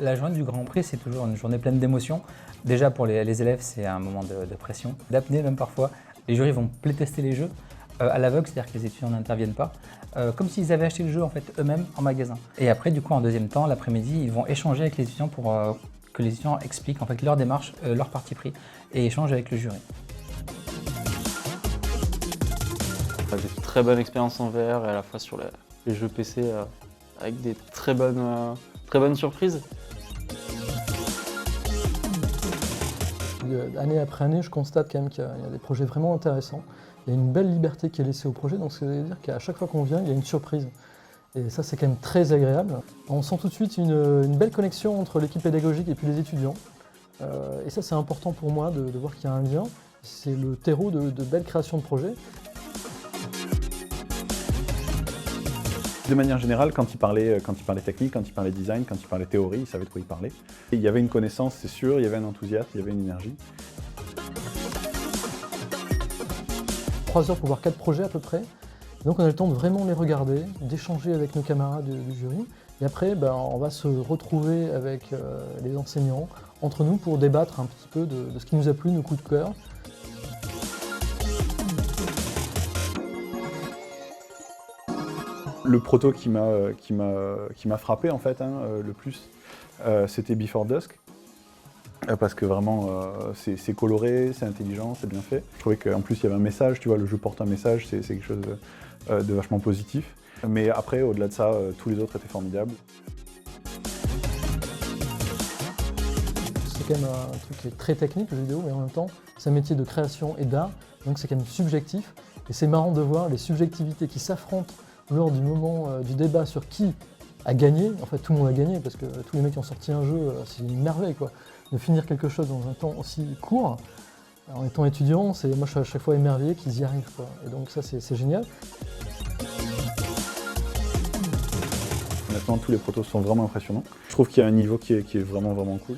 La journée du Grand Prix, c'est toujours une journée pleine d'émotions. Déjà pour les élèves, c'est un moment de pression, d'apnée même parfois. Les jurys vont playtester les jeux à l'aveugle, c'est-à-dire que les étudiants n'interviennent pas, comme s'ils avaient acheté le jeu en fait eux-mêmes en magasin. Et après, du coup, en deuxième temps, l'après-midi, ils vont échanger avec les étudiants pour que les étudiants expliquent en fait leur démarche, leur parti pris et échangent avec le jury. Des très bonnes expériences en VR et à la fois sur les jeux PC avec des très bonnes surprises. Année après année, je constate quand même qu'il y a des projets vraiment intéressants. Il y a une belle liberté qui est laissée au projet, donc ça veut dire qu'à chaque fois qu'on vient, il y a une surprise. Et ça, c'est quand même très agréable. On sent tout de suite une belle connexion entre l'équipe pédagogique et puis les étudiants. Et ça, c'est important pour moi de voir qu'il y a un lien. C'est le terreau de belles créations de projets. De manière générale, quand il parlait technique, quand il parlait design, quand il parlait théorie, il savait de quoi il parlait. Et il y avait une connaissance, c'est sûr, il y avait un enthousiasme, il y avait une énergie. 3 heures pour voir 4 projets à peu près. Donc on a le temps de vraiment les regarder, d'échanger avec nos camarades du jury. Et après, on va se retrouver avec les enseignants, entre nous, pour débattre un petit peu de ce qui nous a plu, nos coups de cœur. Le proto qui m'a frappé en fait le plus, c'était Before Dusk. Parce que vraiment, c'est coloré, c'est intelligent, c'est bien fait. Je trouvais qu'en plus il y avait un message, tu vois, le jeu porte un message, c'est quelque chose de vachement positif. Mais après, au-delà de ça, tous les autres étaient formidables. C'est quand même un truc qui est très technique, le jeu vidéo, mais en même temps, c'est un métier de création et d'art, donc c'est quand même subjectif. Et c'est marrant de voir les subjectivités qui s'affrontent lors du moment du débat sur qui a gagné. En fait, tout le monde a gagné, parce que tous les mecs qui ont sorti un jeu, c'est une merveille, quoi. De finir quelque chose dans un temps aussi court, en étant étudiant, moi je suis à chaque fois émerveillé qu'ils y arrivent, quoi. Et donc ça, c'est génial. Honnêtement, tous les protos sont vraiment impressionnants. Je trouve qu'il y a un niveau qui est vraiment cool.